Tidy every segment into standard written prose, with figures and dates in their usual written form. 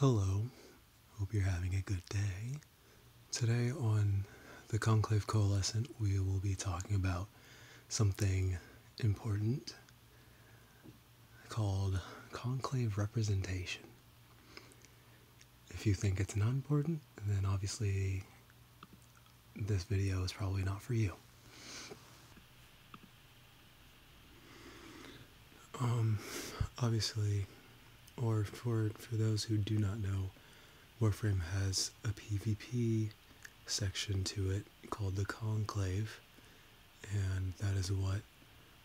Hello, hope you're having a good day. Today on the Conclave Coalescent, we will be talking about something important called conclave representation. If you think it's not important, then obviously this video is probably not for you. Obviously, or for those who do not know, Warframe has a PvP section to it called the Conclave, and that is what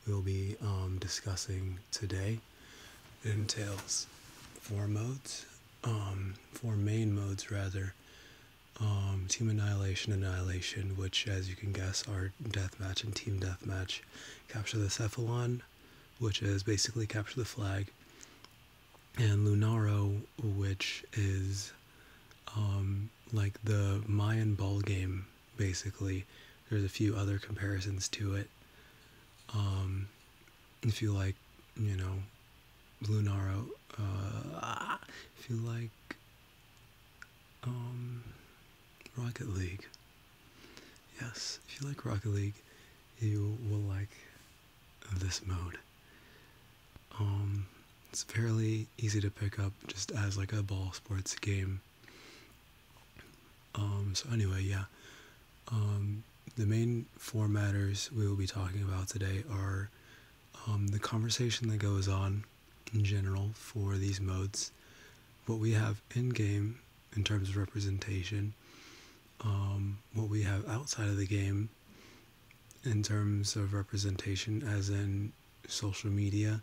we'll be discussing today. It entails four main modes rather. Team Annihilation, which as you can guess are Deathmatch and Team Deathmatch. Capture the Cephalon, which is basically capture the flag. And Lunaro, which is like the Mayan ball game, basically. There's a few other comparisons to it. If you like, Lunaro, if you like Rocket League. Yes, if you like Rocket League, you will like this mode. It's fairly easy to pick up just as like a ball sports game. So anyway, yeah. The main four matters we will be talking about today are the conversation that goes on in general for these modes, what we have in-game in terms of representation, what we have outside of the game in terms of representation, as in social media,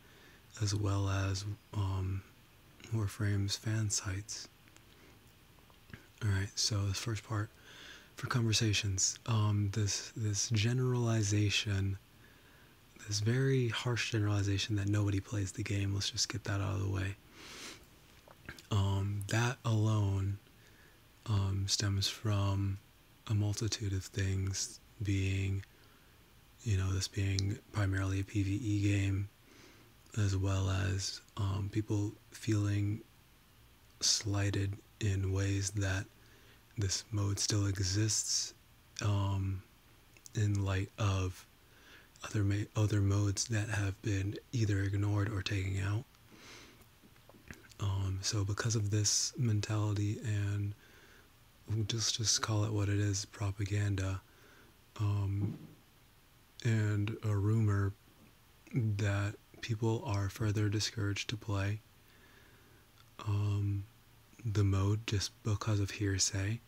as well as Warframe's fan sites. Alright, so this first part, for conversations, this generalization, this very harsh generalization that nobody plays the game, let's just get that out of the way. That alone stems from a multitude of things, being, this being primarily a PvE game, as well as people feeling slighted in ways that this mode still exists in light of other modes that have been either ignored or taken out. So because of this mentality, and we'll just call it what it is, propaganda, and a rumor that people are further discouraged to play the mode just because of hearsay,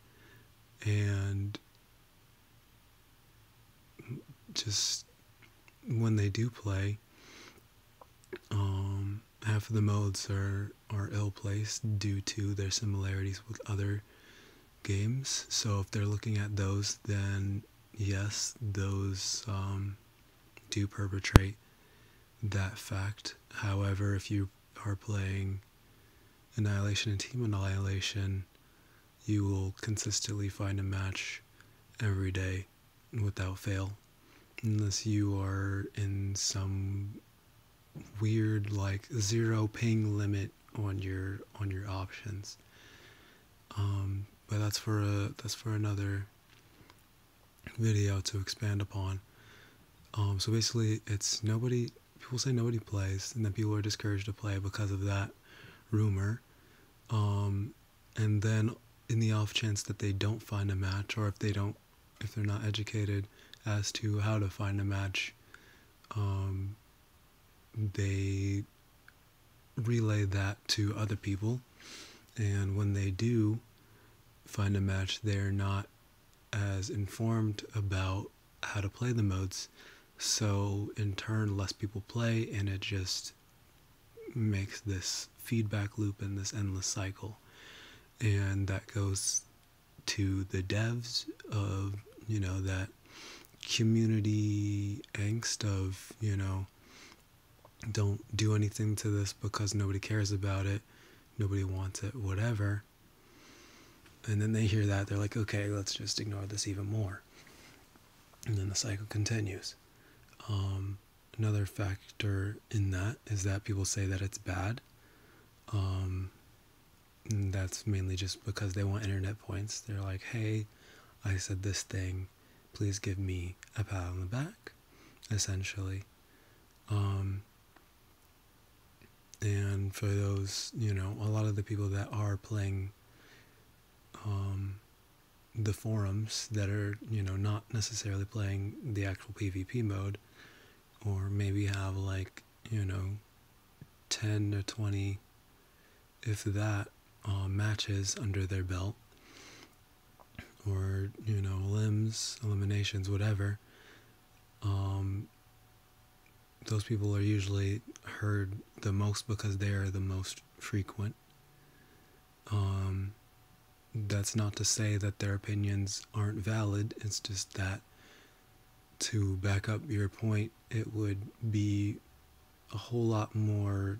and just when they do play, half of the modes are ill-placed due to their similarities with other games. So if they're looking at those, then yes, those do perpetrate that fact. However, if you are playing Annihilation and Team Annihilation, you will consistently find a match every day without fail, unless you are in some weird like zero ping limit on your options. But that's for another video to expand upon. So basically, it's people say nobody plays, and then people are discouraged to play because of that rumor. And then in the off chance that they don't find a match, or if they're not educated as to how to find a match, they relay that to other people, and when they do find a match, they're not as informed about how to play the modes, so in turn less people play, and it just makes this feedback loop and this endless cycle. And that goes to the devs of, that community angst of, don't do anything to this because nobody cares about it, nobody wants it, whatever. And then they hear that, they're like, okay, let's just ignore this even more. And then the cycle continues. Another factor in that is that people say that it's bad, that that's mainly just because they want internet points. They're like, hey, I said this thing, please give me a pat on the back, essentially. And for those, you know, a lot of the people that are playing the forums that are, you know, not necessarily playing the actual PvP mode, or maybe have like, you know, 10 or 20, if that, matches under their belt, or, you know, limbs, eliminations, whatever, those people are usually heard the most because they are the most frequent. That's not to say that their opinions aren't valid, it's just that to back up your point, it would be a whole lot more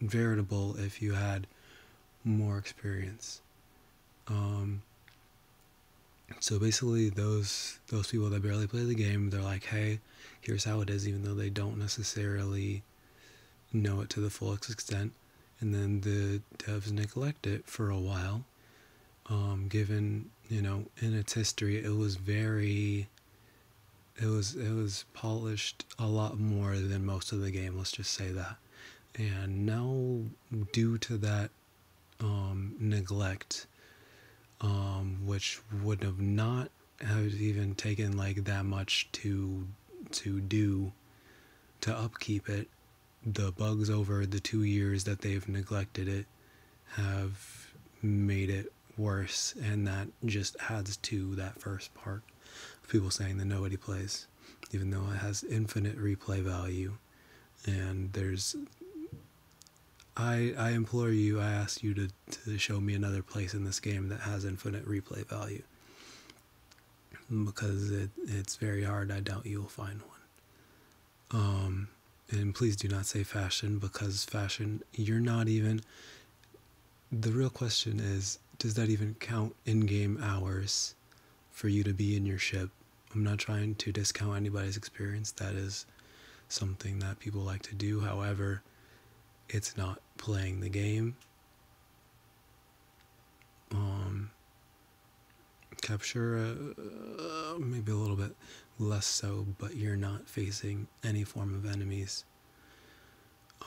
veritable if you had more experience. So basically those people that barely play the game, they're like, hey, here's how it is, even though they don't necessarily know it to the full extent. And then the devs neglect it for a while, given, you know, in its history, it was polished a lot more than most of the game, let's just say that. And now, due to that neglect, which would have not have even taken like that much to upkeep it, the bugs over the 2 years that they've neglected it have made it worse, and that just adds to that first part of people saying that nobody plays, even though it has infinite replay value. And there's, I implore you, I ask you to show me another place in this game that has infinite replay value, because it's very hard. I doubt you'll find one. And please do not say fashion, because fashion, you're not even, the real question is, does that even count in-game hours for you to be in your ship? I'm not trying to discount anybody's experience. That is something that people like to do. However, it's not playing the game. Capture, maybe a little bit less so, but you're not facing any form of enemies.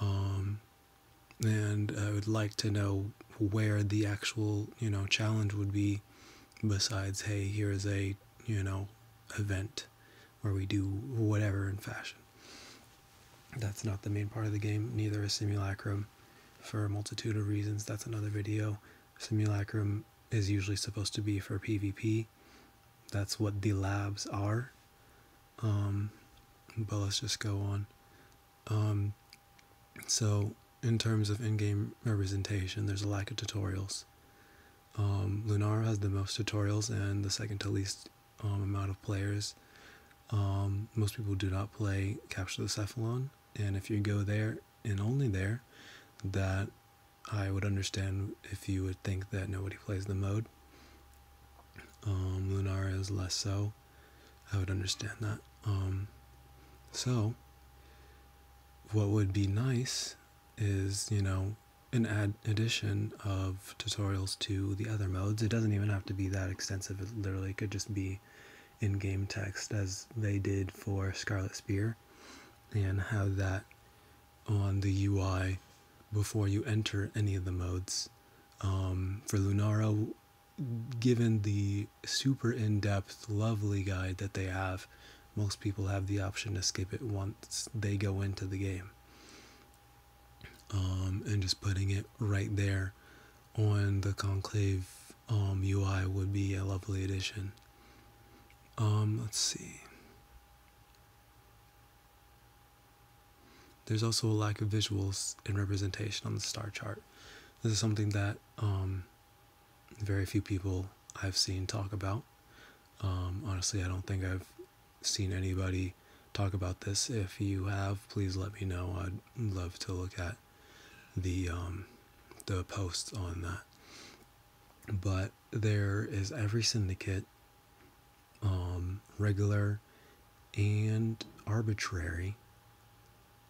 And I would like to know where the actual, you know, challenge would be, besides, hey, here's a, you know, event where we do whatever in fashion. That's not the main part of the game. Neither is Simulacrum, for a multitude of reasons. That's another video. Simulacrum is usually supposed to be for PvP. That's what the labs are. But let's just go on. So in terms of in-game representation, there's a lack of tutorials. Lunara has the most tutorials and the second to least amount of players. Most people do not play Capture the Cephalon, and if you go there and only there, that I would understand if you would think that nobody plays the mode. Lunara is less so. I would understand that. So what would be nice is, you know, an addition of tutorials to the other modes. It doesn't even have to be that extensive. It literally could just be in-game text, as they did for Scarlet Spear, and have that on the UI before you enter any of the modes. For Lunara, given the super in-depth, lovely guide that they have, most people have the option to skip it once they go into the game. And just putting it right there on the Conclave UI would be a lovely addition. Let's see. There's also a lack of visuals and representation on the star chart. This is something that very few people I've seen talk about. Honestly, I don't think I've seen anybody talk about this. If you have, please let me know. I'd love to look at the posts on that. But there is every syndicate, regular and arbitrary,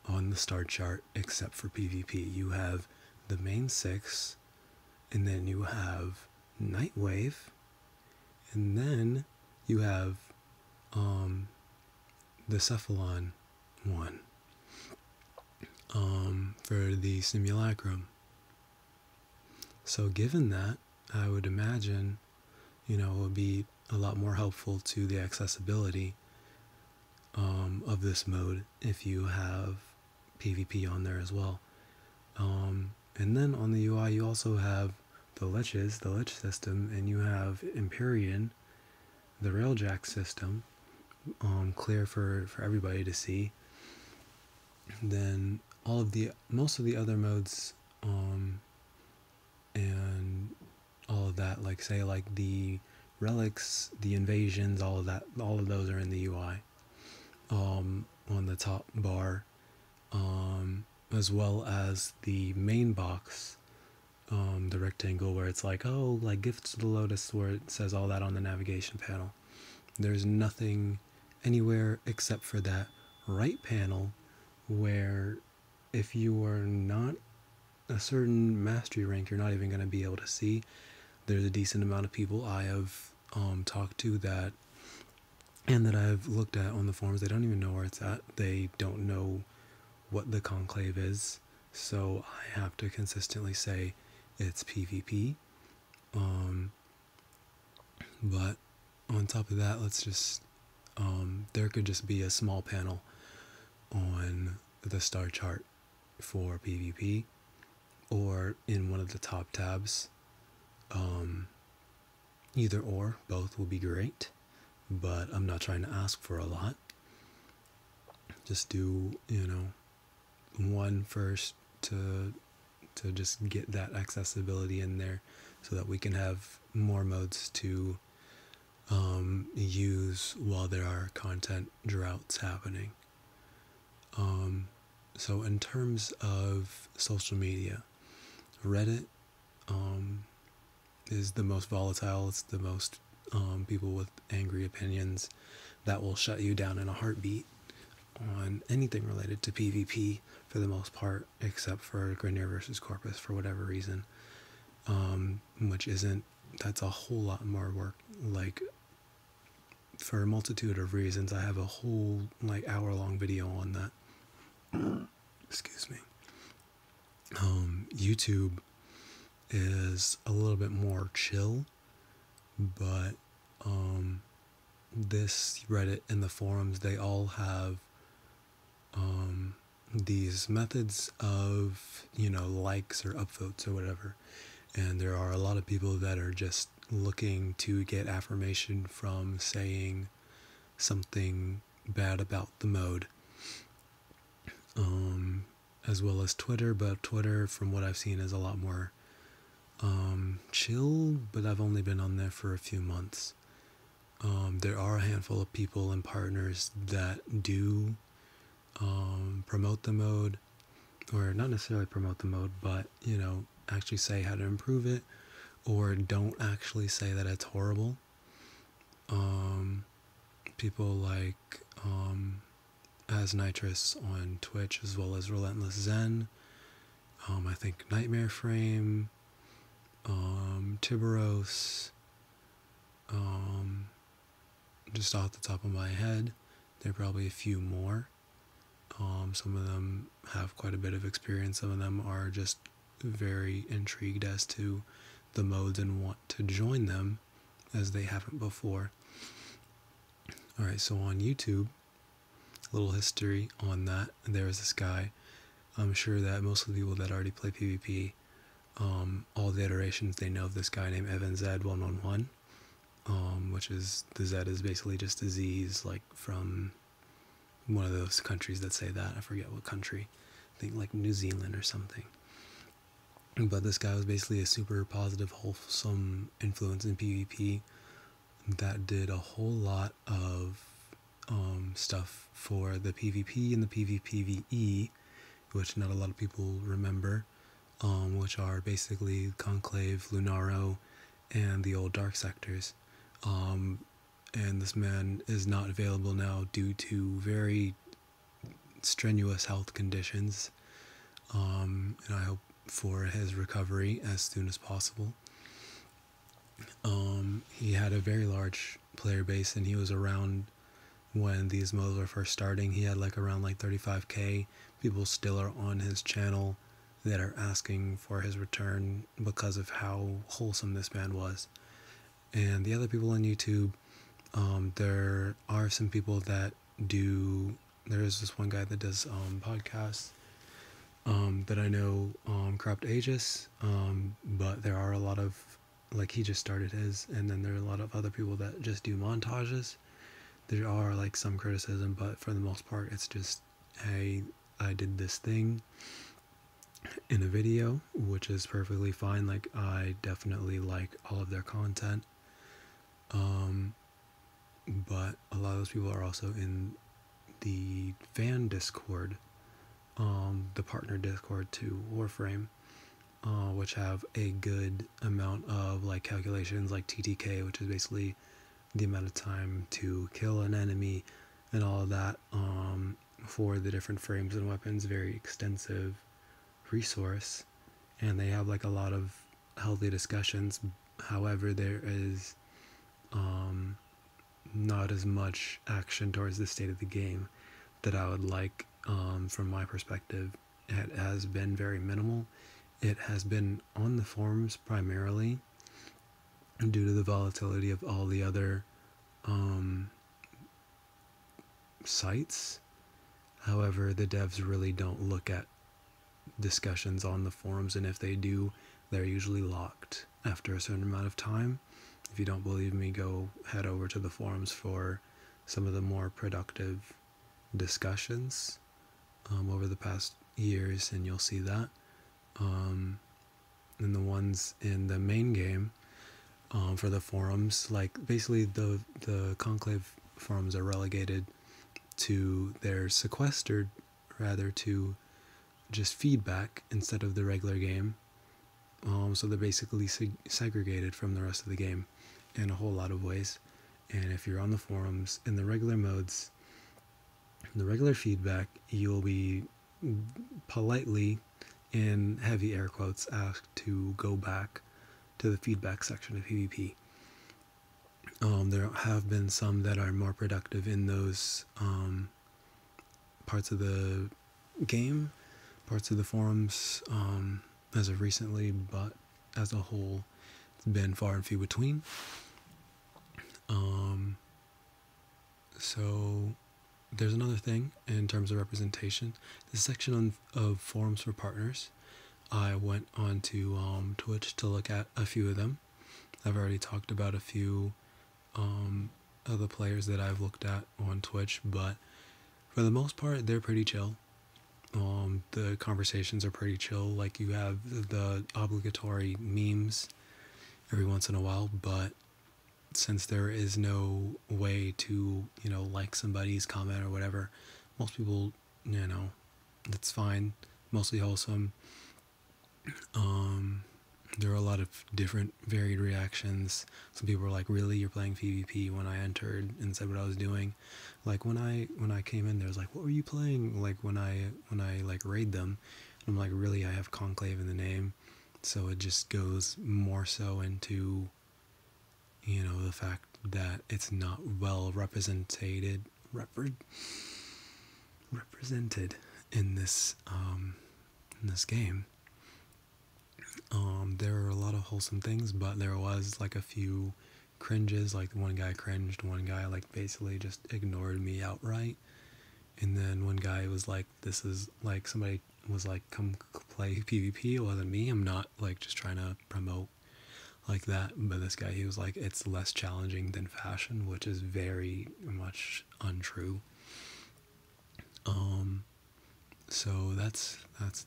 on the star chart except for PvP. You have the main 6, and then you have Nightwave, and then you have the Cephalon one for the simulacrum. So given that, I would imagine, it would be a lot more helpful to the accessibility of this mode if you have PvP on there as well. And then on the UI you also have the Lich system, and you have Empyrean, the Railjack system, clear for everybody to see. Then most of the other modes, and all of that, like say like the relics, the invasions, all of those are in the UI, on the top bar, as well as the main box, the rectangle where it's like, oh, like gifts to the Lotus, where it says all that on the navigation panel. There's nothing anywhere except for that right panel, where if you are not a certain mastery rank, you're not even going to be able to see. There's a decent amount of people I have talked to that, and that I've looked at on the forums, they don't even know where it's at. They don't know what the Conclave is, so I have to consistently say it's PvP. But on top of that, let's just, there could just be a small panel on the star chart for PvP, or in one of the top tabs. Either or, both will be great, but I'm not trying to ask for a lot. Just do, one first to just get that accessibility in there, so that we can have more modes to use while there are content droughts happening. So in terms of social media, Reddit is the most volatile. It's the most people with angry opinions that will shut you down in a heartbeat on anything related to PvP for the most part, except for Grineer versus Corpus for whatever reason, that's a whole lot more work. Like, for a multitude of reasons, I have a whole hour-long video on that. Excuse me. YouTube is a little bit more chill, but this Reddit and the forums, they all have these methods of, likes or upvotes or whatever, and there are a lot of people that are just looking to get affirmation from saying something bad about the mode, as well as Twitter. But Twitter, from what I've seen, is a lot more chill, but I've only been on there for a few months. There are a handful of people and partners that do promote the mode, or not necessarily promote the mode, but actually say how to improve it, or don't actually say that it's horrible. People like Aznitrous on Twitch, as well as Relentless Zen, I think Nightmare Frame, Tiberos, just off the top of my head, there are probably a few more. Some of them have quite a bit of experience, some of them are just very intrigued as to the modes and want to join them as they haven't before. Alright, so on YouTube, a little history on that. There is this guy, I'm sure that most of the people that already play PvP, all the iterations, they know of this guy named EvanZ111, which is, the Z is basically just a Z's, like from one of those countries that say that. I forget what country. I think like New Zealand or something. But this guy was basically a super positive, wholesome influence in PvP that did a whole lot of stuff for the PvP and the PvPvE, which not a lot of people remember, which are basically Conclave, Lunaro, and the old Dark Sectors. And this man is not available now due to very strenuous health conditions, and I hope for his recovery as soon as possible. He had a very large player base, and he was around when these modes were first starting. He had like around like 35k people still are on his channel that are asking for his return because of how wholesome this man was. And the other people on YouTube, there are some people that do. There is this one guy that does podcasts that I know, Corrupt Aegis, but there are a lot of, like, he just started his, and then there are a lot of other people that just do montages. There are like some criticism, but for the most part it's just, hey, I did this thing in a video, which is perfectly fine. Like, I definitely like all of their content, but a lot of those people are also in the fan Discord, the partner Discord to Warframe, which have a good amount of like calculations, like TTK, which is basically the amount of time to kill an enemy and all of that, for the different frames and weapons. Very extensive resource, and they have like a lot of healthy discussions. However, there is not as much action towards the state of the game that I would like. From my perspective, it has been very minimal. It has been on the forums primarily due to the volatility of all the other sites. However, the devs really don't look at discussions on the forums, and if they do, they're usually locked after a certain amount of time. If you don't believe me, go head over to the forums for some of the more productive discussions over the past years, and you'll see that. And the ones in the main game, for the forums, like basically the Conclave forums are relegated to, they're sequestered rather to just feedback instead of the regular game. So they're basically segregated from the rest of the game in a whole lot of ways. And if you're on the forums in the regular modes, the regular feedback, you'll be politely, in heavy air quotes, asked to go back to the feedback section of PvP. There have been some that are more productive in those parts of the game, parts of the forums, as of recently, but as a whole, it's been far and few between. So there's another thing in terms of representation. This section of forums for partners, I went on to Twitch to look at a few of them. I've already talked about a few other players that I've looked at on Twitch, but for the most part, they're pretty chill. The conversations are pretty chill. Like, you have the obligatory memes every once in a while, but since there is no way to, like somebody's comment or whatever, most people, that's fine. Mostly wholesome. There are a lot of different varied reactions. Some people were like, really, you're playing PvP, when I entered and said what I was doing. Like, when I came in, there was like, what were you playing? Like, when I like raid them, I'm like, really, I have Conclave in the name. So it just goes more so into, the fact that it's not well represented in this game. There are a lot of wholesome things, but there was like a few cringes. Like, one guy cringed, one guy like basically just ignored me outright, and then one guy was like, this is like, somebody was like, come play PvP. It wasn't me, I'm not like just trying to promote like that. But this guy, he was like, it's less challenging than fashion, which is very much untrue. So that's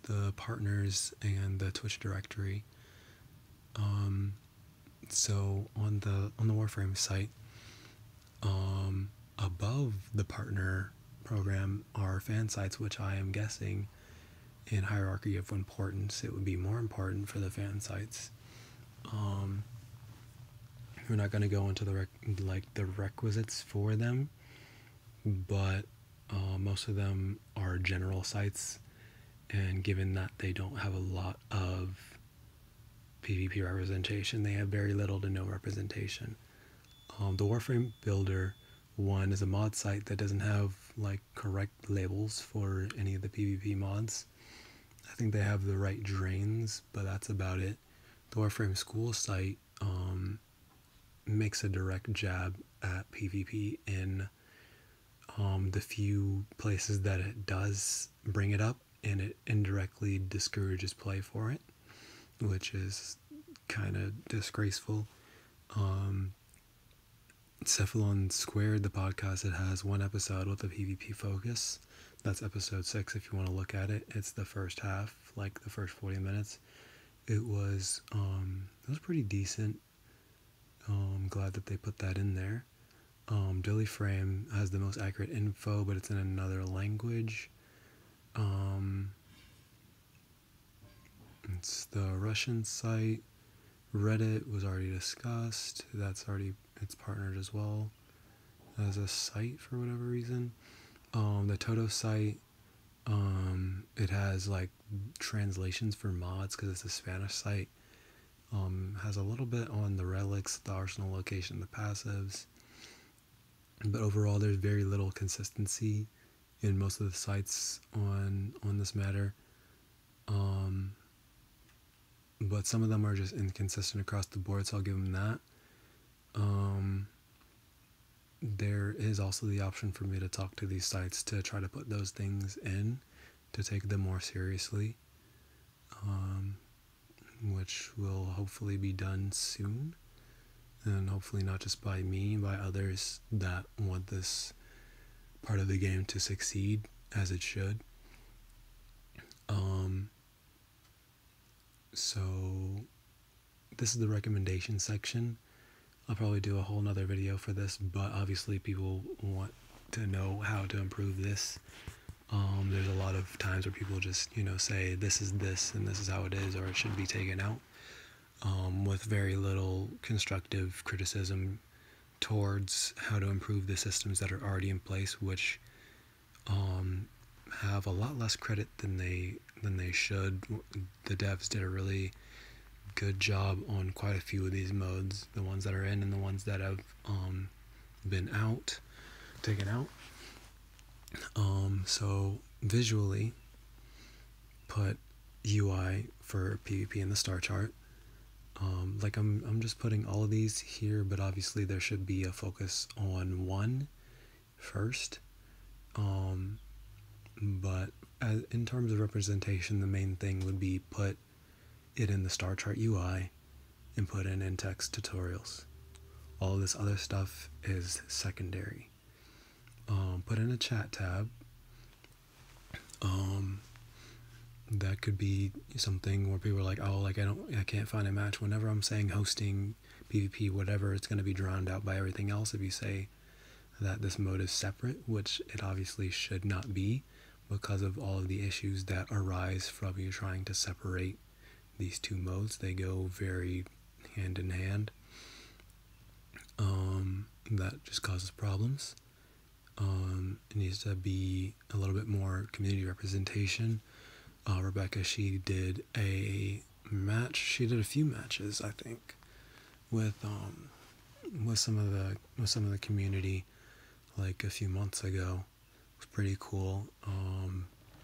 the partners and the Twitch directory. So on the Warframe site, above the partner program are fan sites, which I am guessing in hierarchy of importance, it would be more important for the fan sites. We're not going to go into the requisites for them, but most of them are general sites, and given that they don't have a lot of PvP representation, they have very little to no representation. The Warframe Builder one is a mod site that doesn't have like correct labels for any of the PvP mods. I think they have the right drains, but that's about it. The Warframe School site makes a direct jab at PvP in the few places that it does bring it up, and it indirectly discourages play for it, which is kind of disgraceful. Cephalon Squared, the podcast, it has one episode with a PvP focus. That's episode 6 if you want to look at it. It's the first half, like the first 40 minutes. It was pretty decent. I'm glad that they put that in there. Dilly Frame has the most accurate info, but it's in another language. It's the Russian site. Reddit was already discussed. It's partnered as well as a site for whatever reason. The Toto site, it has like translations for mods because it's a Spanish site. Has a little bit on the relics, the arsenal location, the passives. But overall, there's very little consistency in most of the sites on this matter. But some of them are just inconsistent across the board, so I'll give them that. There is also the option for me to talk to these sites to try to put those things in, to take them more seriously, which will hopefully be done soon, and hopefully not just by me, by others that want this part of the game to succeed as it should. So this is the recommendation section. I'll probably do a whole nother video for this, but obviously people want to know how to improve this. There's a lot of times where people just, say this is this and this is how it is, or it should be taken out, with very little constructive criticism towards how to improve the systems that are already in place, which have a lot less credit than they should. The devs did a really good job on quite a few of these modes, the ones that are in and the ones that have been taken out. So visually, put UI for PvP in the star chart. Like I'm just putting all of these here, but obviously there should be a focus on one first. But in terms of representation, the main thing would be put it in the star chart UI and put in in-text tutorials. All of this other stuff is secondary. Put in a chat tab. That could be something where people are like, oh, like I can't find a match. Whenever I'm saying hosting, PvP, whatever, it's going to be drowned out by everything else if you say that this mode is separate, which it obviously should not be, because of all of the issues that arise from you trying to separate these two modes. They go very hand in hand. That just causes problems. It needs to be a little bit more community representation. Rebecca, she did a match. She did a few matches, I think, with some of the community, like a few months ago. It was pretty cool.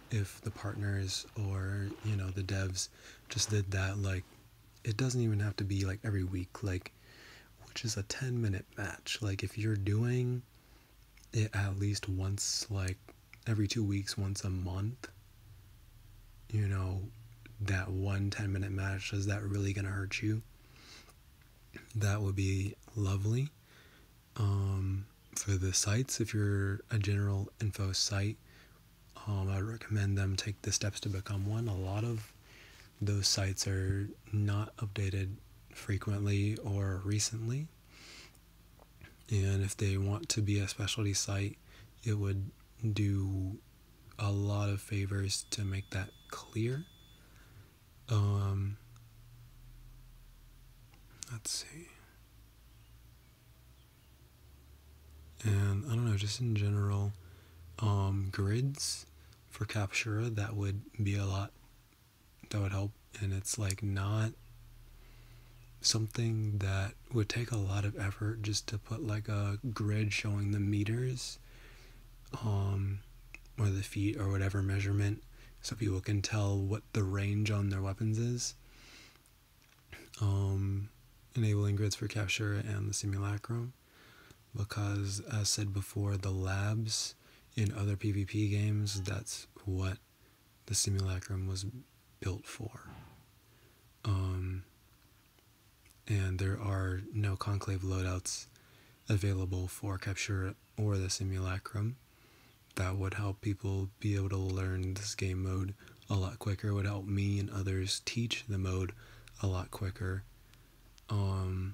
If the partners or the devs just did that, like, it doesn't even have to be like every week, like, which is a 10-minute match. Like, if you're doing it at least once, like every 2 weeks, once a month, that 1 10-minute match, is that really gonna hurt you? That would be lovely. For the sites, if you're a general info site, I'd recommend them take the steps to become one. A lot of those sites are not updated frequently or recently, and if they want to be a specialty site, it would do a lot of favors to make that clear. Let's see. And I don't know, just in general, grids, for Captura, that would be a lot, that would help. And it's like not something that would take a lot of effort just to put like a grid showing the meters, or the feet or whatever measurement, so people can tell what the range on their weapons is. Enabling grids for Captura and the simulacrum, because as said before, the labs in other PvP games, that's what the simulacrum was built for. And there are no Conclave loadouts available for Captura or the simulacrum. That would help people be able to learn this game mode a lot quicker. It would help me and others teach the mode a lot quicker. I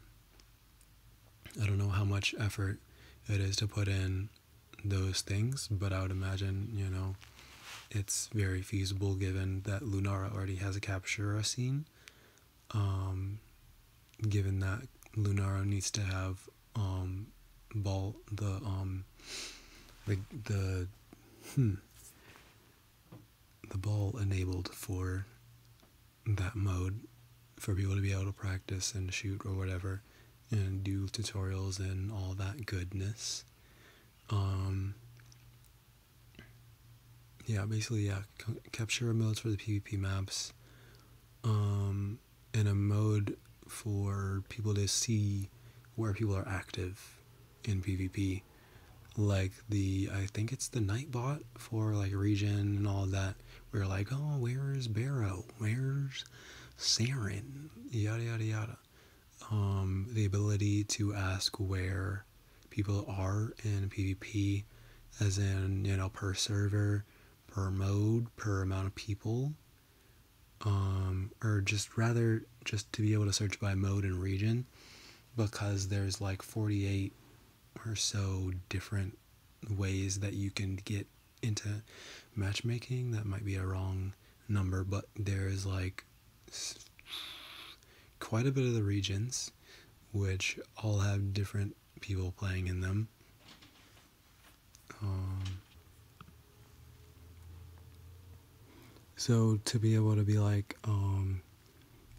don't know how much effort it is to put in those things, but I would imagine, you know, it's very feasible given that Lunara already has a Captura scene. Given that Lunara needs to have the ball enabled for that mode, for people to be able to practice and shoot or whatever and do tutorials and all that goodness. Basically Captura modes for the PvP maps, and a mode for people to see where people are active in PvP, like I think it's the Nightbot for like region and all that. We're like, oh, where's Barrow? Where's Saren? Yada yada yada. The ability to ask where people are in PvP, as in, you know, per server, per mode, per amount of people, or just to be able to search by mode and region, because there's like 48 or so different ways that you can get into matchmaking. That might be a wrong number, but there's like quite a bit of the regions which all have different people playing in them. So to be able to be like what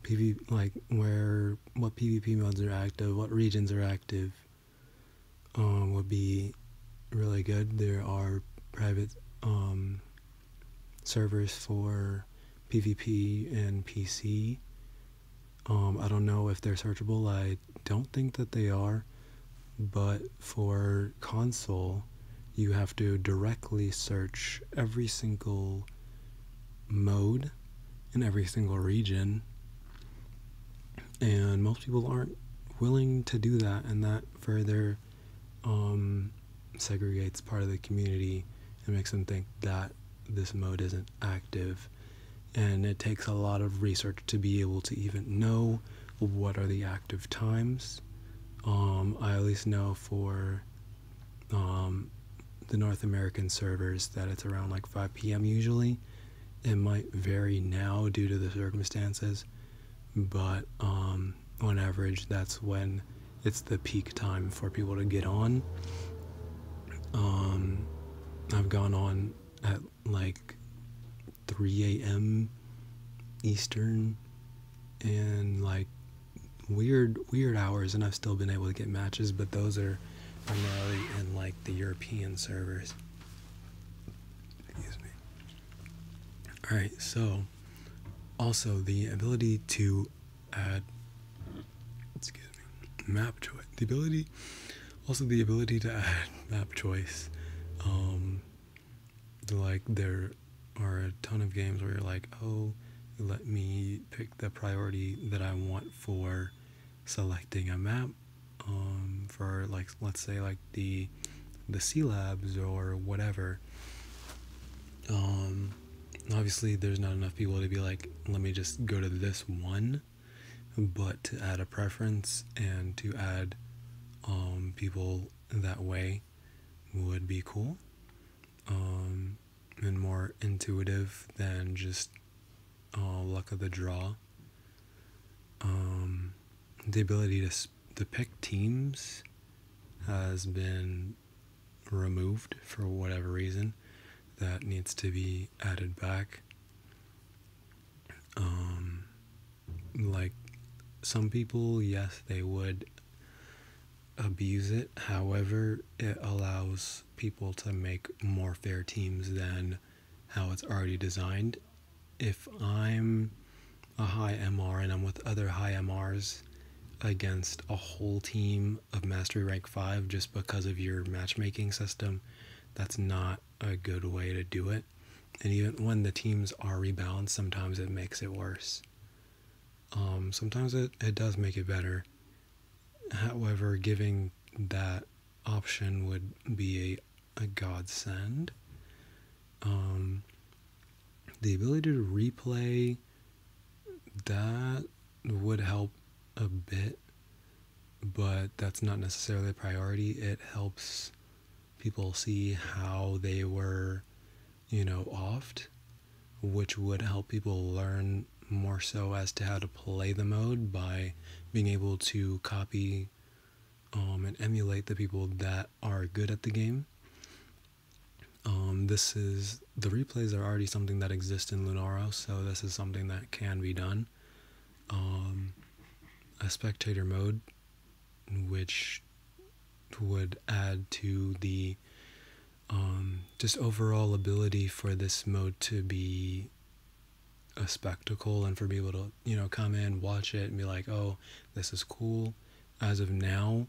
PvP modes are active, what regions are active, would be really good. There are private servers for PvP and PC. I don't know if they're searchable. I don't think that they are, but for console, you have to directly search every single mode in every single region, and most people aren't willing to do that, and that further segregates part of the community and makes them think that this mode isn't active. And it takes a lot of research to be able to even know what are the active times. I at least know for the North American servers that it's around like 5 p.m. usually. It might vary now due to the circumstances, but on average that's when it's the peak time for people to get on. I've gone on at like 3 a.m. Eastern and like weird hours, and I've still been able to get matches, but those are primarily in like the European servers. Excuse me. Alright, so also the ability to add map choice. The ability to add map choice. Like there are a ton of games where you're like, oh, let me pick the priority that I want for selecting a map, for like, let's say like the C labs or whatever. Obviously there's not enough people to be like, let me just go to this one, but to add a preference and to add people that way would be cool, and more intuitive than just luck of the draw. The ability to pick teams has been removed for whatever reason. that needs to be added back. Like, some people, yes, they would abuse it. However, it allows people to make more fair teams than how it's already designed. If I'm a high MR and I'm with other high MRs against a whole team of Mastery Rank 5 just because of your matchmaking system, that's not a good way to do it. And even when the teams are rebalanced, sometimes it makes it worse. Sometimes it does make it better. However, giving that option would be a godsend. The ability to replay, that would help a bit, but that's not necessarily a priority. It helps people see how they were, offed, which would help people learn more so as to how to play the mode by being able to copy and emulate the people that are good at the game. The replays are already something that exists in Lunaro, so this is something that can be done. A spectator mode, which would add to the just overall ability for this mode to be a spectacle and for people to, come in, watch it, and be like, oh, this is cool. As of now,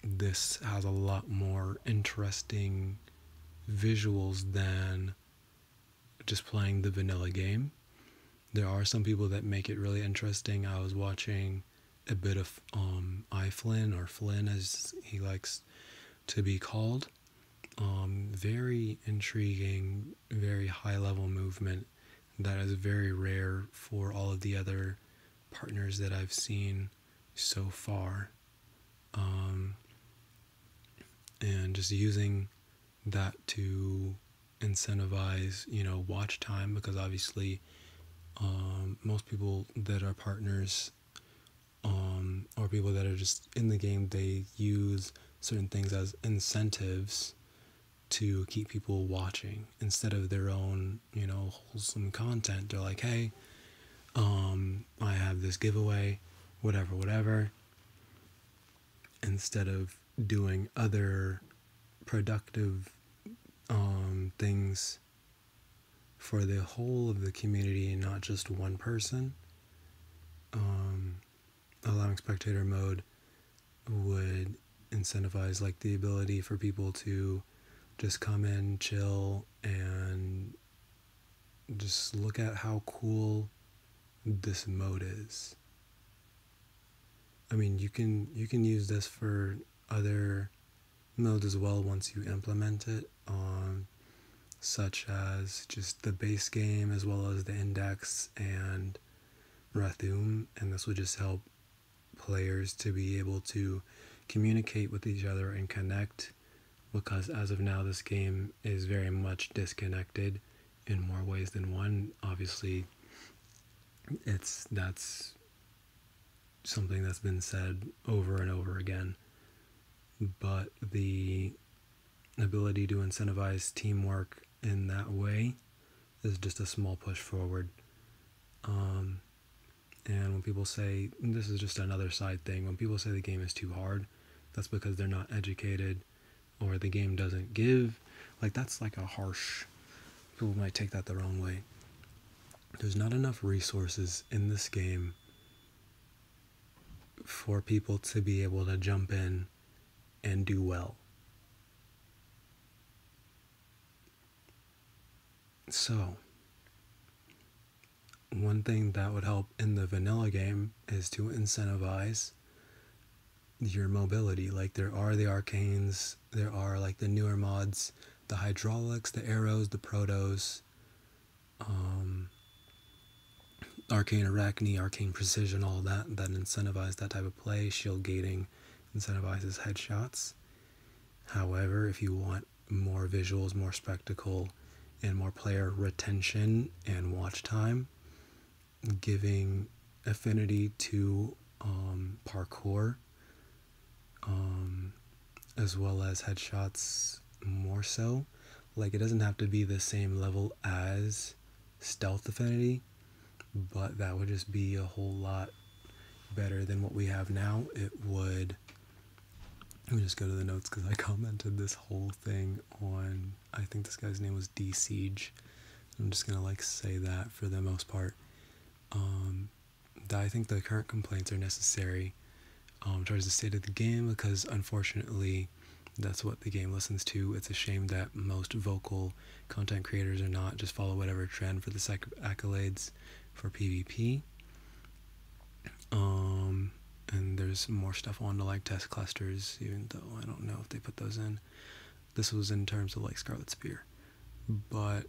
this has a lot more interesting visuals than just playing the vanilla game. There are some people that make it really interesting. I was watching a bit of iFlynn, or Flynn as he likes to be called. Very intriguing, very high level movement that is very rare for all of the other partners that I've seen so far. And just using that to incentivize, watch time, because obviously most people that are partners or people that are just in the game, they use certain things as incentives to keep people watching instead of their own, wholesome content. They're like, hey, I have this giveaway, whatever, instead of doing other productive things for the whole of the community and not just one person. Allowing spectator mode would incentivize like the ability for people to just come in, chill, and just look at how cool this mode is. I mean, you can use this for other modes as well once you implement it, such as just the base game as well as the index and Rathum, and this would just help players to be able to communicate with each other and connect, because as of now this game is very much disconnected in more ways than one. Obviously that's something that's been said over and over again, but the ability to incentivize teamwork in that way is just a small push forward. And when people say, this is just another side thing, when people say the game is too hard, that's because they're not educated or the game doesn't give. Like, that's like a harsh, people might take that the wrong way. There's not enough resources in this game for people to be able to jump in and do well. So, one thing that would help in the vanilla game is to incentivize your mobility. Like, there are the arcanes, there are like the newer mods, the hydraulics, the arrows, the protos, arcane arachne, arcane precision, all that incentivize that type of play. Shield gating incentivizes headshots. However, if you want more visuals, more spectacle, and more player retention and watch time, giving affinity to parkour, as well as headshots more so, Like, it doesn't have to be the same level as Stealth Affinity, but that would just be a whole lot better than what we have now. It would... Let me just go to the notes because I commented this whole thing on... I think this guy's name was D-Siege. I'm just going to like say that for the most part. I think the current complaints are necessary towards the state of the game, because unfortunately that's what the game listens to. It's a shame that most vocal content creators are not, just follow whatever trend for the accolades for PvP. And there's more stuff on to like test clusters, even though I don't know if they put those in. This was in terms of like Scarlet Spear. But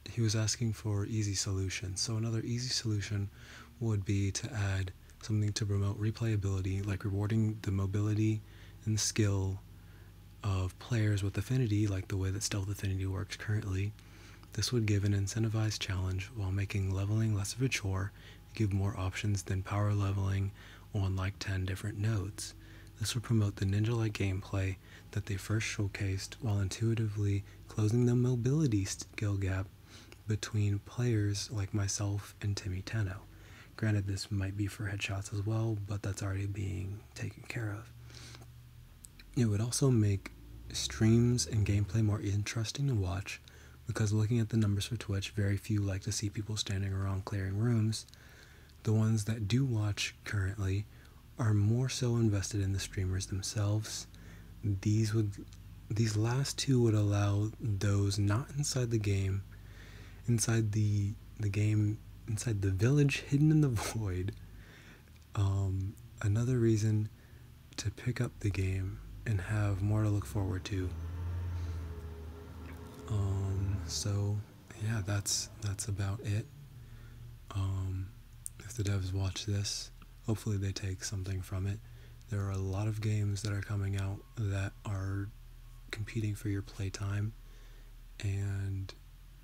he was asking for easy solutions. So another easy solution would be to add something to promote replayability, like rewarding the mobility and skill of players with affinity, like the way that Stealth Affinity works currently. This would give an incentivized challenge while making leveling less of a chore, and give more options than power leveling on like 10 different nodes. This would promote the ninja-like gameplay that they first showcased, while intuitively closing the mobility skill gap between players like myself and Timmy Tenno. Granted, this might be for headshots as well, but that's already being taken care of. It would also make streams and gameplay more interesting to watch, because looking at the numbers for Twitch, very few like to see people standing around clearing rooms. The ones that do watch currently are more so invested in the streamers themselves. These last two would allow those not inside the game, inside the village hidden in the void, another reason to pick up the game and have more to look forward to. So yeah, that's about it. If the devs watch this, hopefully they take something from it. There are a lot of games that are coming out that are competing for your playtime, and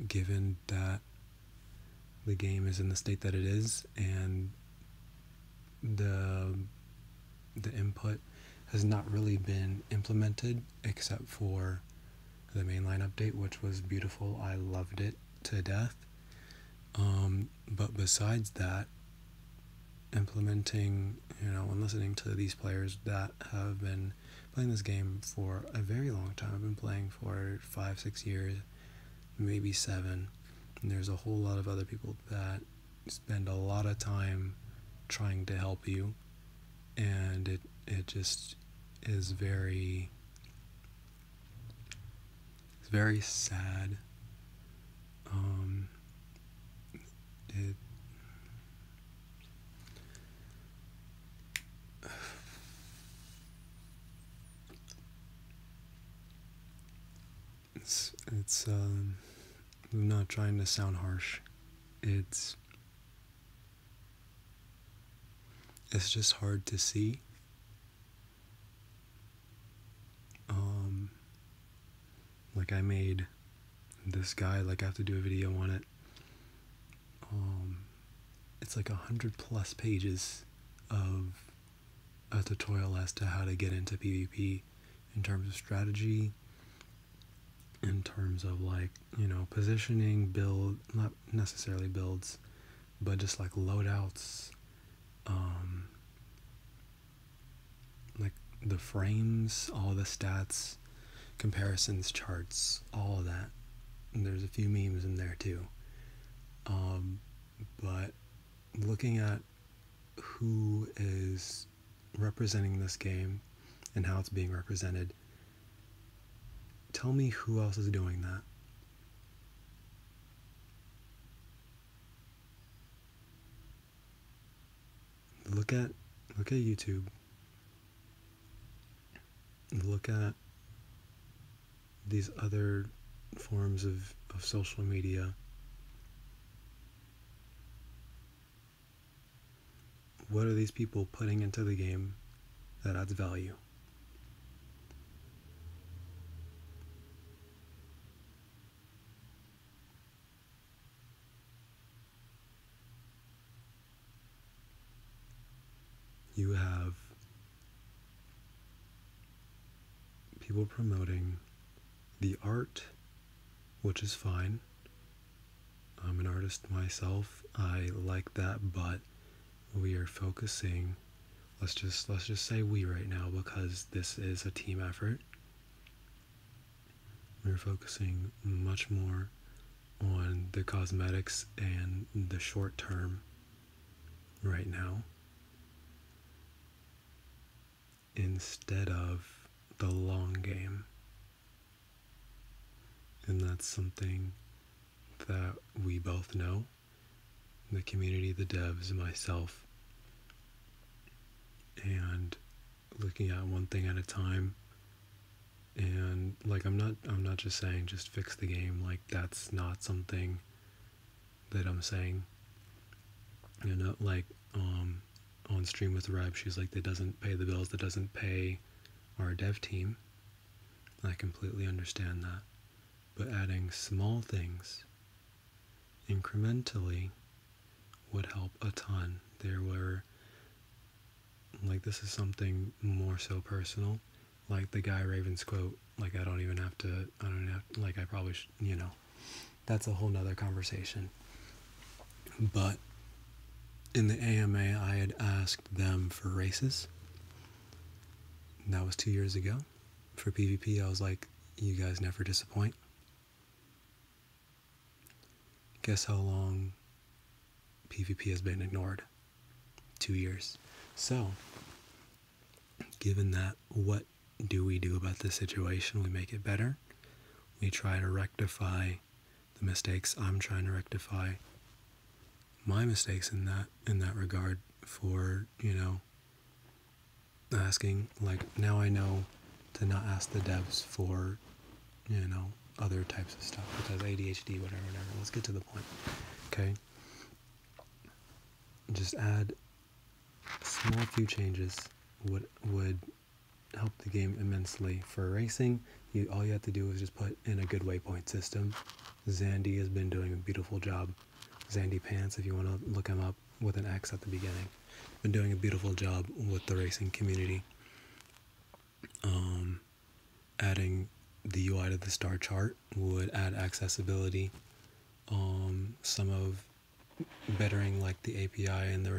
given that the game is in the state that it is, and the input has not really been implemented except for the mainline update, which was beautiful. I loved it to death. But besides that, implementing, and listening to these players that have been playing this game for a very long time. I've been playing for 5-6 years, maybe 7. And there's a whole lot of other people that spend a lot of time trying to help you, and it just is very sad. I'm not trying to sound harsh. It's just hard to see. Like, I made this guy, like, I have to do a video on it. It's like 100+ pages of a tutorial as to how to get into PvP in terms of strategy, in terms of like, positioning, build, not necessarily builds, but just like loadouts, like the frames, all the stats, comparisons, charts, all of that. And there's a few memes in there too. But looking at who is representing this game and how it's being represented, tell me who else is doing that. Look at YouTube. Look at these other forms of social media. What are these people putting into the game that adds value? You have people promoting the art, which is fine. I'm an artist myself. I like that, but we are focusing, let's just say we right now, because this is a team effort. We're focusing much more on the cosmetics and the short term right now, instead of the long game. And that's something that we both know, the community, the devs, myself, and looking at one thing at a time. And like, I'm not just saying just fix the game. Like, that's not something that I'm saying. You know, like, on stream with Reb, she's like, that doesn't pay the bills, that doesn't pay our dev team. I completely understand that. But adding small things incrementally would help a ton. There were, like, this is something more so personal. Like the Guy Ravens quote, like, I don't even have to, like, I probably should, you know, that's a whole nother conversation. But in the AMA, I had asked them for races. And that was 2 years ago. For PvP, I was like, you guys never disappoint. Guess how long PvP has been ignored? 2 years. So, given that, what do we do about this situation? We make it better. We try to rectify the mistakes. I'm trying to rectify my mistakes in that regard, for, you know, asking, like, now I know to not ask the devs for, you know, other types of stuff, because ADHD, whatever. Let's get to the point. Okay? Just add small few changes would help the game immensely. For racing, all you have to do is just put in a good waypoint system. Zandy has been doing a beautiful job. Zandy Pants, if you want to look him up with an X at the beginning, been doing a beautiful job with the racing community. Adding the UI to the star chart would add accessibility. Some of bettering, like, the API and the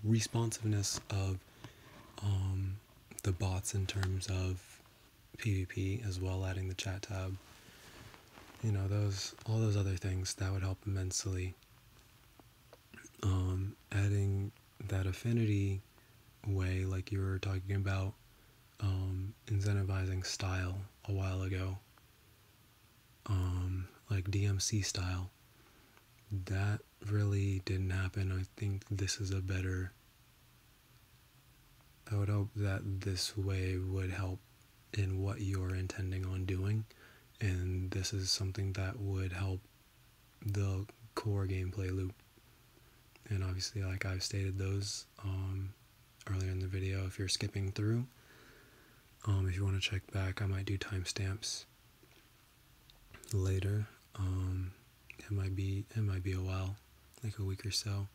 responsiveness of the bots in terms of PvP as well, adding the chat tab. You know, all those other things that would help immensely. Adding that affinity way, like you were talking about, incentivizing style a while ago, like DMC style, that really didn't happen. I think this is I would hope that this way would help in what you're intending on doing, and this is something that would help the core gameplay loop. And obviously, like I've stated those earlier in the video, if you're skipping through, if you want to check back, I might do timestamps later. It might be a while, like a week or so.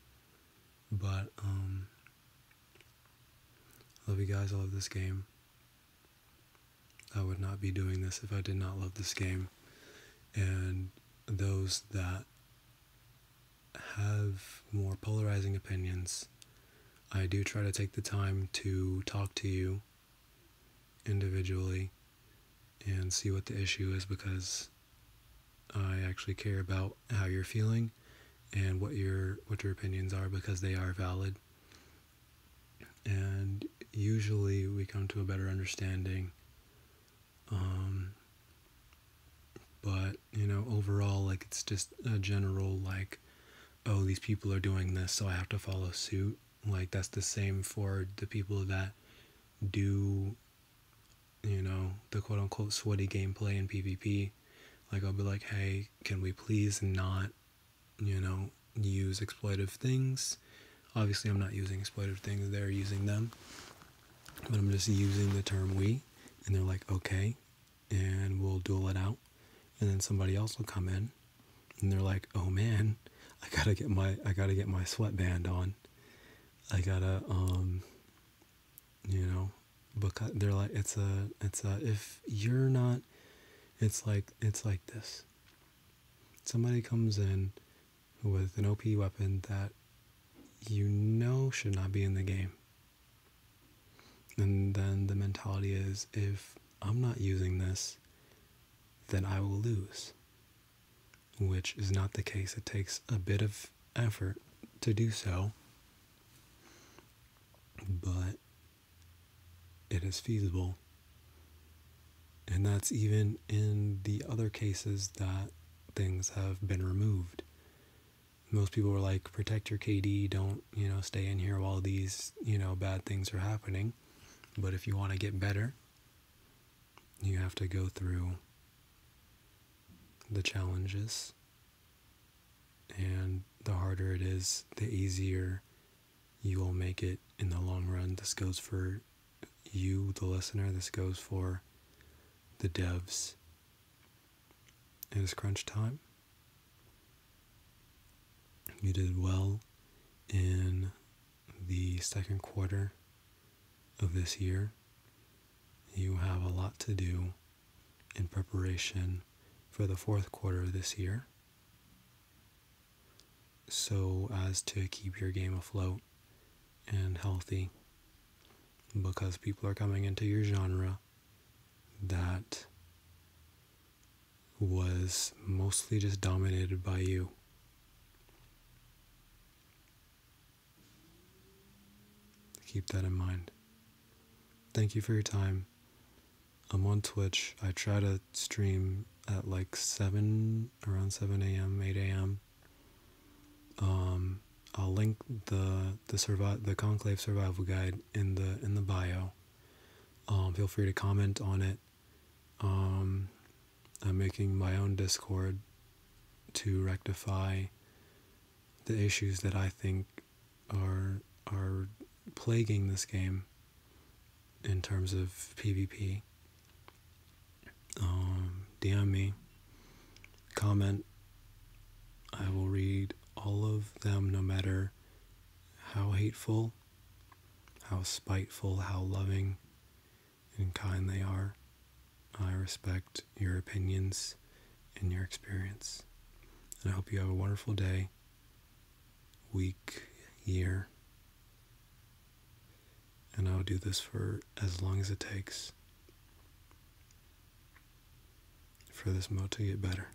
But I love you guys. I love this game. I would not be doing this if I did not love this game. And those that have more polarizing opinions, I do try to take the time to talk to you individually and see what the issue is, because I actually care about how you're feeling and what your opinions are, because they are valid. And usually we come to a better understanding. But, you know, overall, like, it's just a general, like, oh, these people are doing this, so I have to follow suit. Like, that's the same for the people that do, you know, the quote-unquote sweaty gameplay in PvP. Like, I'll be like, hey, can we please not, you know, use exploitive things? Obviously, I'm not using exploitive things, they're using them. But I'm just using the term we, and they're like, okay, and we'll duel it out. And then somebody else will come in, and they're like, oh man, I gotta get my sweatband on. I gotta, you know, because they're like, if you're not, it's like this. Somebody comes in with an OP weapon that you know should not be in the game. And then the mentality is, if I'm not using this, then I will lose. Which is not the case. It takes a bit of effort to do so, but it is feasible. And that's even in the other cases that things have been removed. Most people were like, protect your KD, don't, stay in here while these, bad things are happening. But if you want to get better, you have to go through the challenges. And the harder it is, the easier you will make it in the long run. This goes for you, the listener. This goes for the devs. It is crunch time. You did well in the second quarter of this year. You have a lot to do in preparation for the fourth quarter of this year, so as to keep your game afloat and healthy, because people are coming into your genre that was mostly just dominated by you. Keep that in mind. Thank you for your time. I'm on Twitch. I try to stream at like around 7 a.m., 8 a.m. I'll link the Conclave survival guide in the bio. Feel free to comment on it. I'm making my own Discord to rectify the issues that I think are plaguing this game in terms of PvP. DM me, comment. I will read all of them, no matter how hateful, how spiteful, how loving and kind they are. I respect your opinions and your experience. And I hope you have a wonderful day, week, year. And I'll do this for as long as it takes for this mode to get better.